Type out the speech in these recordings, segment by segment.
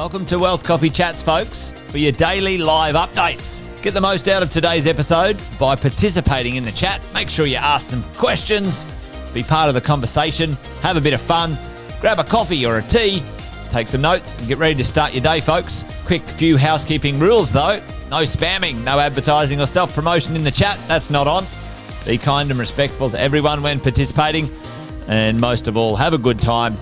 Welcome to Wealth Coffee Chats, folks, for your daily live updates. Get the most out of today's episode by participating in the chat. Make sure you ask some questions, be part of the conversation, have a bit of fun, grab a coffee or a tea, take some notes, and get ready to start your day, folks. Quick few housekeeping rules, though. No spamming, no advertising or self-promotion in the chat. That's not on. Be kind and respectful to everyone when participating. And most of all, have a good time.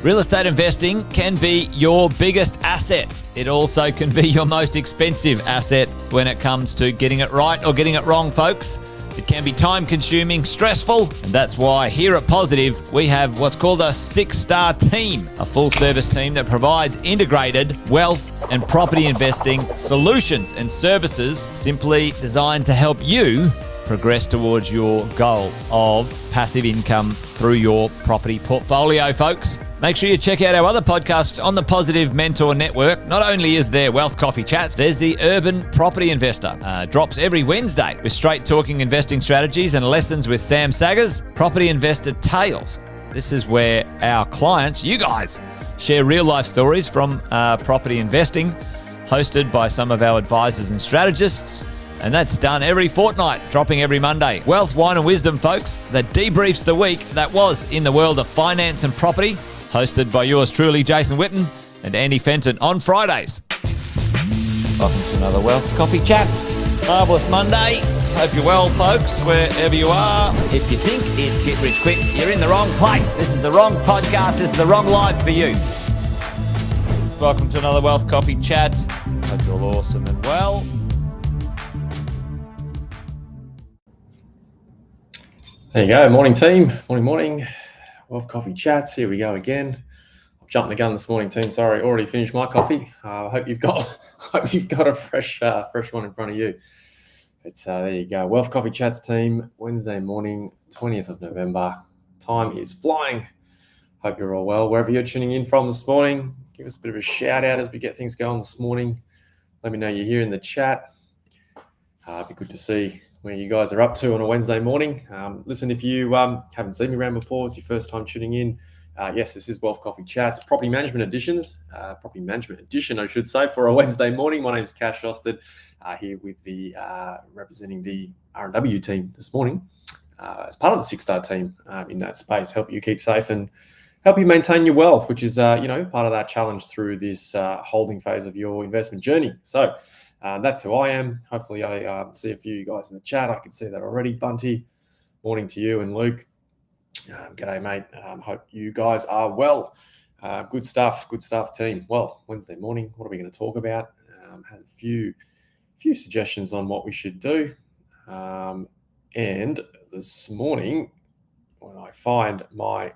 Real estate investing can be your biggest asset. It also can be your most expensive asset when it comes to getting it right or getting it wrong, folks. It can be time-consuming, stressful, and that's why here at Positive, we have what's called a 6-star team, a full-service team that provides integrated wealth and property investing solutions and services simply designed to help you progress towards your goal of passive income through your property portfolio, folks. Make sure you check out our other podcasts on the Positive Mentor Network. Not only is there Wealth Coffee Chats, there's the Urban Property Investor. Drops every Wednesday with straight talking investing strategies and lessons with Sam Saggers. Property Investor Tales. This is where our clients, you guys, share real life stories from property investing, hosted by some of our advisors and strategists. And that's done every fortnight, dropping every Monday. Wealth, Wine and Wisdom, folks, that debriefs the week that was in the world of finance and property, hosted by yours truly, Jason Witten and Andy Fenton on Fridays. Welcome to another Wealth Coffee Chats. Marvellous Monday. Hope you're well, folks, wherever you are. If you think it's Get Rich Quick, you're in the wrong place. This is the wrong podcast. This is the wrong life for you. Welcome to another Wealth Coffee Chat. Hope you're all awesome and well. There you go. Morning, team. Morning. Wealth Coffee Chats. Here we go again. I've jumped the gun this morning, team. Sorry, already finished my coffee. I hope you've got a fresh one in front of you. But there you go. Wealth Coffee Chats, team. Wednesday morning, 20th of November. Time is flying. Hope you're all well. Wherever you're tuning in from this morning, give us a bit of a shout out as we get things going this morning. Let me know you're here in the chat. It'd be good to see where you guys are up to on a Wednesday morning. Listen, if you haven't seen me around before, it's your first time tuning in. Yes, this is Wealth Coffee Chats, Property Management Edition, I should say, for a Wednesday morning. My name is Sjostedt, here with the representing the R&W team this morning as part of the 6-star team in that space. Help you keep safe and help you maintain your wealth, which is part of that challenge through this holding phase of your investment journey. So. That's who I am. Hopefully I see a few of you guys in the chat. I can see that already. Bunty, morning to you, and Luke. G'day, mate. Hope you guys are well. Good stuff, team. Well, Wednesday morning, what are we going to talk about? Had a few suggestions on what we should do. And this morning, when I find my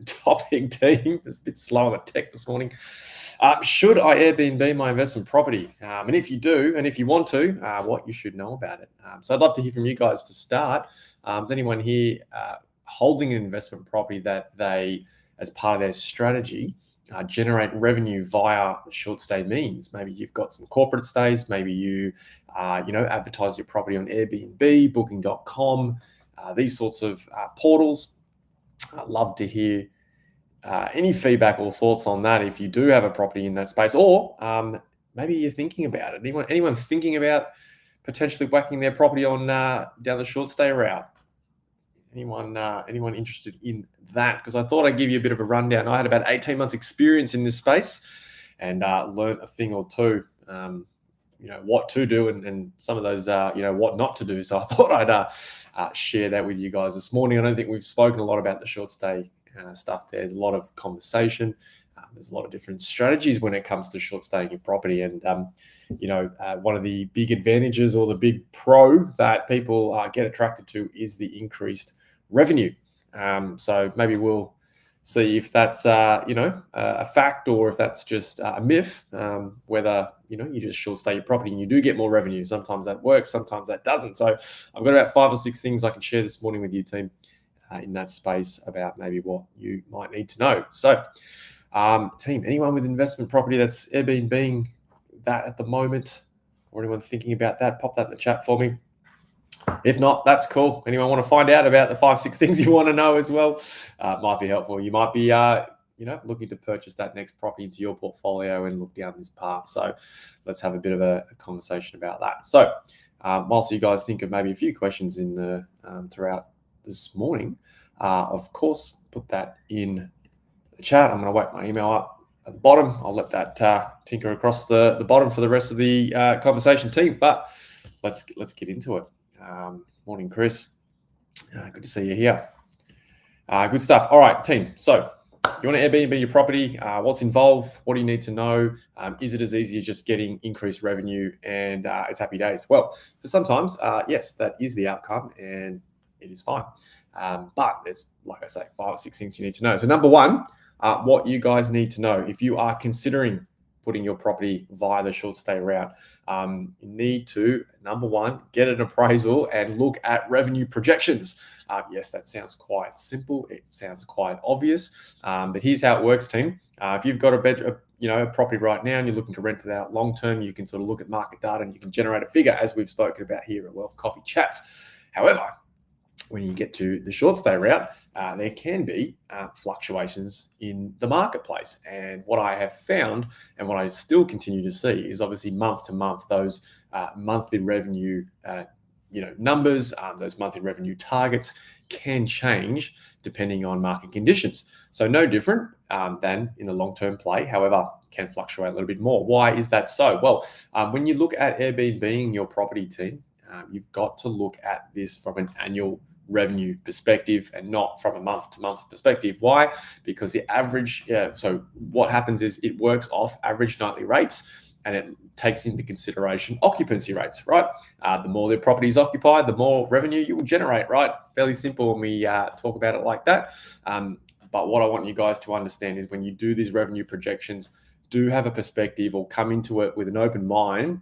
topic, team, it's a bit slow on the tech this morning. Should I Airbnb my investment property? And if you do, and if you want to, what you should know about it. So I'd love to hear from you guys to start. Is anyone here holding an investment property that they, as part of their strategy, generate revenue via short stay means? Maybe you've got some corporate stays. Maybe you, advertise your property on Airbnb, Booking.com, these sorts of portals. I'd love to hear any feedback or thoughts on that if you do have a property in that space, or maybe you're thinking about it. Anyone thinking about potentially whacking their property on down the short stay route? Anyone interested in that? Because I thought I'd give you a bit of a rundown. I had about 18 months experience in this space and learned a thing or two, what to do and some of those, what not to do. So I thought I'd share that with you guys this morning. I don't think we've spoken a lot about the short stay stuff. There's a lot of conversation. There's a lot of different strategies when it comes to short staying your property. And, one of the big advantages or the big pro that people get attracted to is the increased revenue. So maybe we'll see if that's, a fact or if that's just a myth, whether, you just short stay your property and you do get more revenue. Sometimes that works, sometimes that doesn't. So I've got about 5 or 6 things I can share this morning with you, team, in that space about maybe what you might need to know. So, team, anyone with investment property that's Airbnb that at the moment, or anyone thinking about that, pop that in the chat for me. If not, that's cool. Anyone want to find out about the 5, 6 things you want to know as well? Might be helpful. You might be, looking to purchase that next property into your portfolio and look down this path. So let's have a bit of a conversation about that. So whilst you guys think of maybe a few questions in the throughout this morning, of course, put that in the chat. I'm going to whack my email up at the bottom. I'll let that tinker across the bottom for the rest of the conversation team. But let's get into it. Morning, Chris. Good to see you here. Good stuff. All right, team. So you want to Airbnb your property? What's involved? What do you need to know? Is it as easy as just getting increased revenue and it's happy days? Well, for sometimes, yes, that is the outcome and it is fine. But there's, like I say, 5 or 6 things you need to know. So number one, what you guys need to know if you are considering putting your property via the short stay route, you need to, number one, get an appraisal and look at revenue projections. Yes, that sounds quite simple. It sounds quite obvious, but here's how it works, team. If you've got a property right now and you're looking to rent it out long term, you can sort of look at market data and you can generate a figure, as we've spoken about here at Wealth Coffee Chats. However, when you get to the short stay route, there can be fluctuations in the marketplace. And what I have found and what I still continue to see is obviously month to month, those monthly revenue numbers, those monthly revenue targets can change depending on market conditions. So no different than in the long-term play, however, can fluctuate a little bit more. Why is that so? Well, when you look at Airbnb your property, team, you've got to look at this from an annual revenue perspective and not from a month-to-month perspective. Why? Because the average, so what happens is it works off average nightly rates and it takes into consideration occupancy rates, right? The more the property is occupied, the more revenue you will generate, right? Fairly simple when we talk about it like that. But what I want you guys to understand is when you do these revenue projections, do have a perspective or come into it with an open mind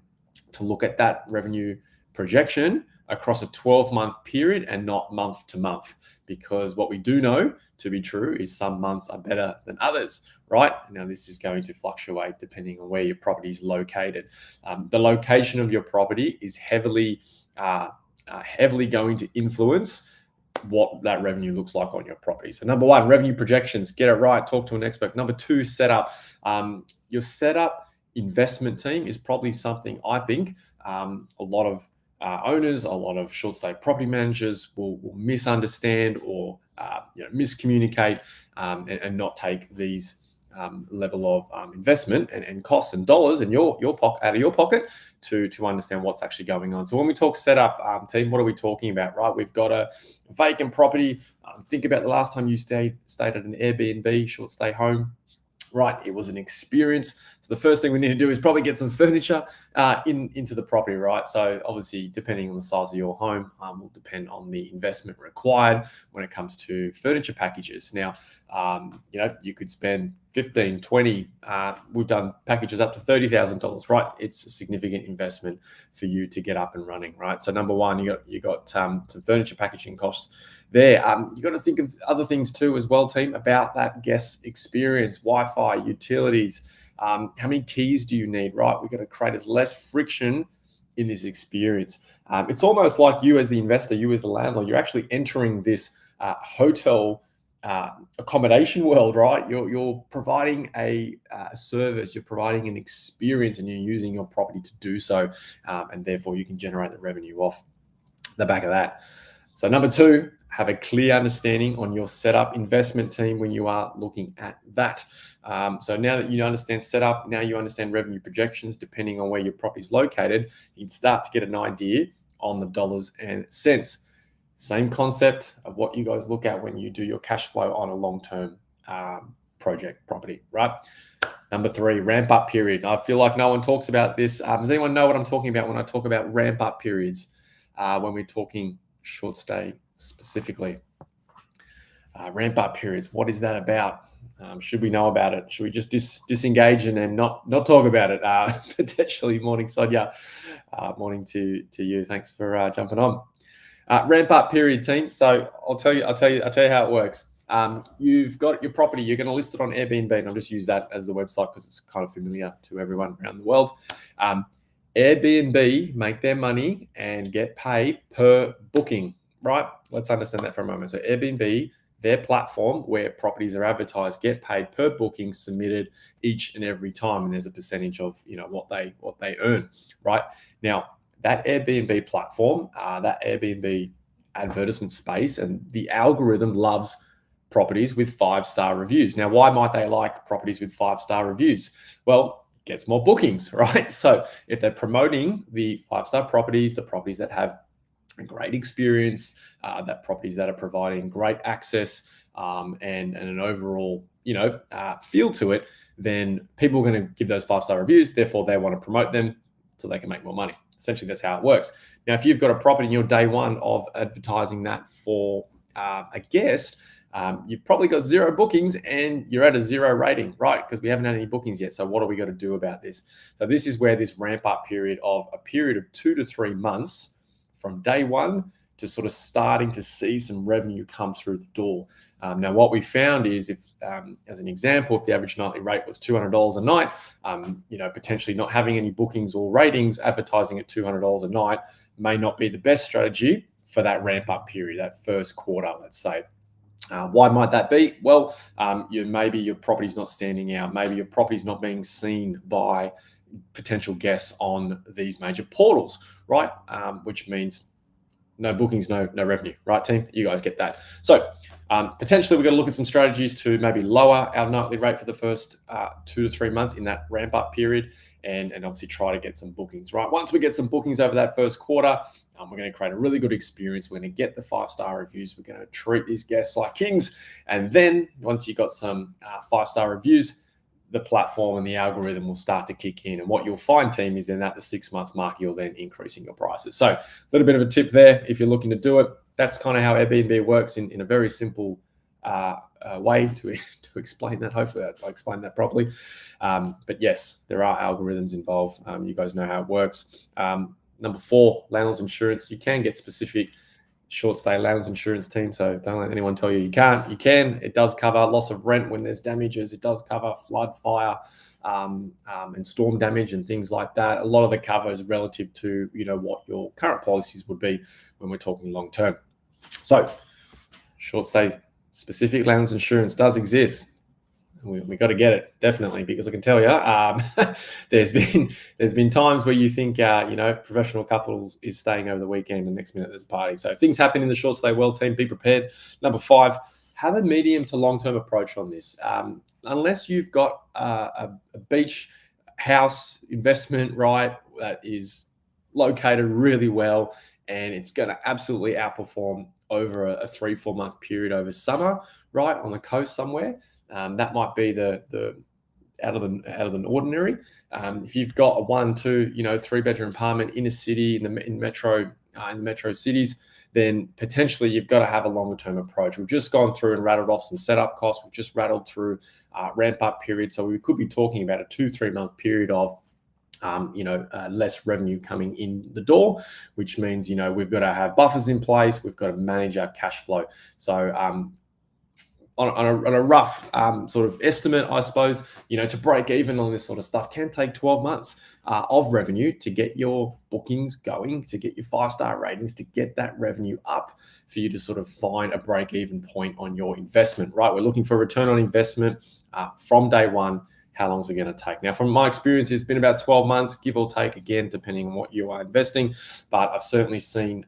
to look at that revenue projection across a 12-month period and not month to month, because what we do know to be true is some months are better than others, right? Now, this is going to fluctuate depending on where your property is located. The location of your property is heavily going to influence what that revenue looks like on your property. So number one, revenue projections, get it right, talk to an expert. Number two, setup. Your setup investment team is probably something I think a lot of owners, a lot of short stay property managers will misunderstand or miscommunicate and not take these level of investment and costs and dollars in your pocket out of your pocket to understand what's actually going on. So when we talk setup, team, what are we talking about, right? We've got a vacant property. Think about the last time you stayed at an Airbnb short stay home. Right, it was an experience. So the first thing we need to do is probably get some furniture into the property, right? So obviously, depending on the size of your home, will depend on the investment required when it comes to furniture packages. Now, you could spend 15, 20. We've done packages up to $30,000, right? It's a significant investment for you to get up and running, right? So number one, you got some furniture packaging costs there. You got to think of other things too as well, team, about that guest experience, Wi-Fi, utilities. How many keys do you need, right? We've got to create as less friction in this experience. It's almost like you as the investor, you as the landlord, you're actually entering this hotel accommodation world, right? You're providing a service, you're providing an experience, and you're using your property to do so, and therefore you can generate the revenue off the back of that. So number two, have a clear understanding on your setup investment team when you are looking at that. So now that you understand setup, now you understand revenue projections, depending on where your property is located, you can start to get an idea on the dollars and cents. Same concept of what you guys look at when you do your cash flow on a long-term project property, right? Number three, ramp up period. I feel like no one talks about this. Does anyone know what I'm talking about when I talk about ramp up periods? When we're talking short stay specifically. Ramp up periods, what is that about? Should we know about it? Should we just disengage and not talk about it? Potentially. Morning, Sonia. Morning to you. Thanks for jumping on. Ramp up period, team. So I'll tell you how it works. You've got your property. You're going to list it on Airbnb, and I'll just use that as the website because it's kind of familiar to everyone around the world. Airbnb make their money and get paid per booking, right? Let's understand that for a moment. So Airbnb their platform where properties are advertised get paid per booking submitted each and every time, and there's a percentage of what they earn. Right now, that Airbnb platform, that Airbnb advertisement space, and the algorithm loves properties with 5-star reviews. Now, why might they like properties with 5-star reviews? Well, it gets more bookings, right? So if they're promoting the 5-star properties, the properties that have a great experience, that properties that are providing great access, and an overall feel to it, then people are going to give those 5-star reviews. Therefore, they want to promote them so they can make more money. Essentially, that's how it works. Now, if you've got a property in your day one of advertising that for a guest, you've probably got 0 bookings and you're at a 0 rating, right? Because we haven't had any bookings yet. So what do we got to do about this? So this is where this ramp up period of 2 to 3 months from day one to sort of starting to see some revenue come through the door. Now, what we found is, if, as an example, if the average nightly rate was $200 a night, potentially not having any bookings or ratings, advertising at $200 a night may not be the best strategy for that ramp up period, that first quarter, let's say. Why might that be? Well, maybe your property's not standing out. Maybe your property's not being seen by potential guests on these major portals, right? Which means no bookings, no revenue, right, team? You guys get that. So potentially we're going to look at some strategies to maybe lower our nightly rate for the first 2 to 3 months in that ramp up period, and obviously try to get some bookings, right? Once we get some bookings over that first quarter, we're going to create a really good experience. We're going to get the 5-star reviews. We're going to treat these guests like kings. And then once you've got some 5-star reviews, the platform and the algorithm will start to kick in. And what you'll find, team, is then at the 6 month mark, you're then increasing your prices. So a little bit of a tip there if you're looking to do it. That's kind of how Airbnb works in a very simple way to explain that. Hopefully I explained that properly. But yes, there are algorithms involved. You guys know how it works. Number 4, landlord's insurance. You can get specific short stay landlord's insurance, team. So don't let anyone tell you you can't. You can. It does cover loss of rent when there's damages. It does cover flood, fire, and storm damage and things like that. A lot of the cover is relative to what your current policies would be when we're talking long term. So short stay specific landlord's insurance does exist. We got to get it, definitely, because I can tell you, there's been times where you think professional couples is staying over the weekend, and next minute there's a party. So things happen in the short stay well, team. Be prepared. Number 5, have a medium to long term approach on this. Unless you've got a beach house investment, right, that is located really well and it's going to absolutely outperform over a 3-4 month period over summer, right, on the coast somewhere. That might be the out of the ordinary. If you've got a 1, 2, 3-bedroom apartment in a city in metro cities, then potentially you've got to have a longer term approach. We've just gone through and rattled off some setup costs. We've just rattled through ramp up period. So we could be talking about a 2-3 month period of less revenue coming in the door, which means we've got to have buffers in place. We've got to manage our cash flow. So on a rough sort of estimate, I suppose, to break even on this sort of stuff can take 12 months of revenue to get your bookings going, to get your 5-star ratings, to get that revenue up for you to sort of find a break even point on your investment, right? We're looking for a return on investment from day one. How long is it going to take? Now, from my experience, it's been about 12 months, give or take, again, depending on what you are investing. But I've certainly seen,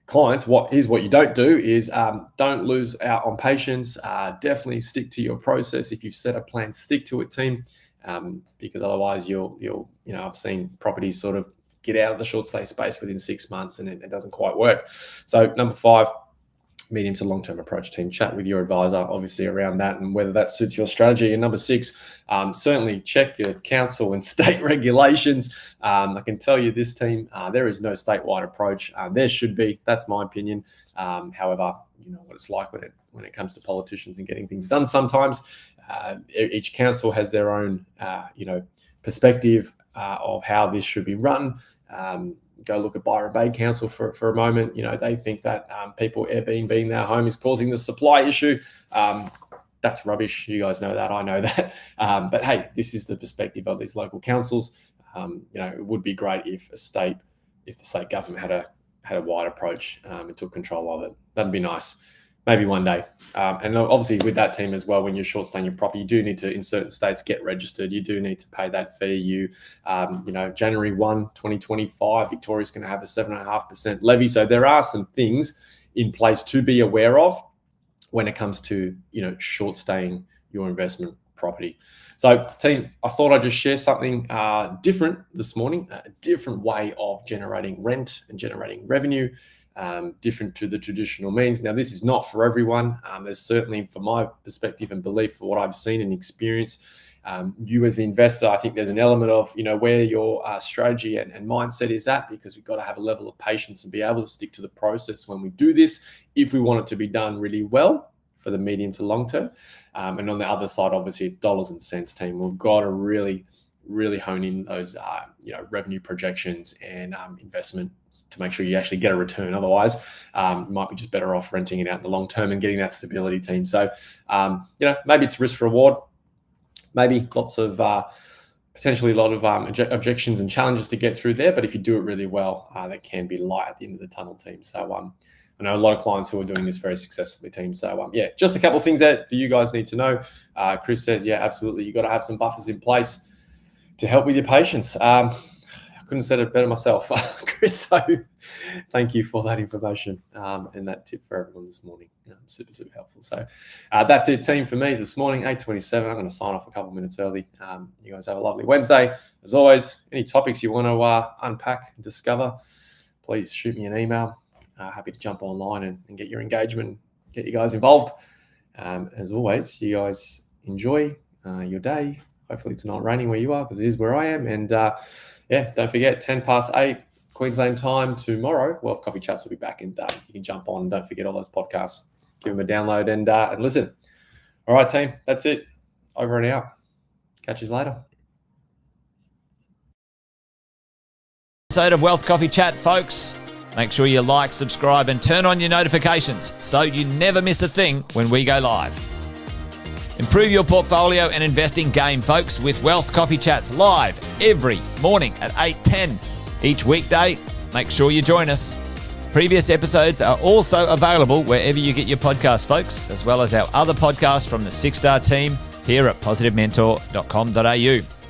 clients, here's what you don't do is don't lose out on patience. Definitely stick to your process. If you've set a plan, stick to it, team, because otherwise I've seen properties sort of get out of the short stay space within 6 months and it doesn't quite work. So number 5, medium to long-term approach, team. Chat with your advisor, obviously, around that and whether that suits your strategy. And number 6, certainly check your council and state regulations. I can tell you this, team, there is no statewide approach. There should be. That's my opinion. However, you know what it's like when it comes to politicians and getting things done. Sometimes each council has their own, perspective of how this should be run. Go look at Byron Bay Council for a moment. They think that people Airbnb in their home is causing the supply issue. That's rubbish. You guys know that. I know that. But hey, this is the perspective of these local councils. It would be great if the state government had a wide approach and took control of it. That'd be nice. maybe one day. And obviously with that team as well, when you're short staying your property, you do need to, in certain states, get registered. You do need to pay that fee. January 1, 2025, Victoria's going to have a 7.5% levy. So there are some things in place to be aware of when it comes to, short staying your investment property. So team, I thought I'd just share something different this morning, a different way of generating rent and generating revenue, different to the traditional means. Now, this is not for everyone. There's certainly, from my perspective and belief, for what I've seen and experienced, you as the investor, I think there's an element of, where your strategy and mindset is at, because we've got to have a level of patience and be able to stick to the process when we do this, if we want it to be done really well for the medium to long term. And on the other side, obviously, it's dollars and cents, team. We've got to really, really hone in those, revenue projections and investment to make sure you actually get a return. Otherwise, you might be just better off renting it out in the long term and getting that stability, team. So, maybe it's risk reward, maybe lots of potentially a lot of objections and challenges to get through there. But if you do it really well, there can be light at the end of the tunnel, team. So, I know a lot of clients who are doing this very successfully, team. So, just a couple of things that you guys need to know. Chris says, absolutely. You've got to have some buffers in place to help with your patience. I couldn't have said it better myself, Chris. So thank you for that information and that tip for everyone this morning. Super, super helpful. So that's it, team, for me this morning, 8:27. I'm going to sign off a couple of minutes early. You guys have a lovely Wednesday. As always, any topics you want to unpack and discover, please shoot me an email. Happy to jump online and get your engagement, get you guys involved. As always, you guys enjoy your day. Hopefully it's not raining where you are, because it is where I am. And don't forget, 8:10 Queensland time tomorrow, Wealth Coffee Chats will be back, and you can jump on and don't forget all those podcasts. Give them a download and listen. All right, team, that's it. Over and out. Catch you later. Episode of Wealth Coffee Chat, folks. Make sure you like, subscribe, and turn on your notifications so you never miss a thing when we go live. Improve your portfolio and investing game, folks, with Wealth Coffee Chats live every morning at 8:10 each weekday. Make sure you join us. Previous episodes are also available wherever you get your podcasts, folks, as well as our other podcasts from the 6-Star team here at positivementor.com.au.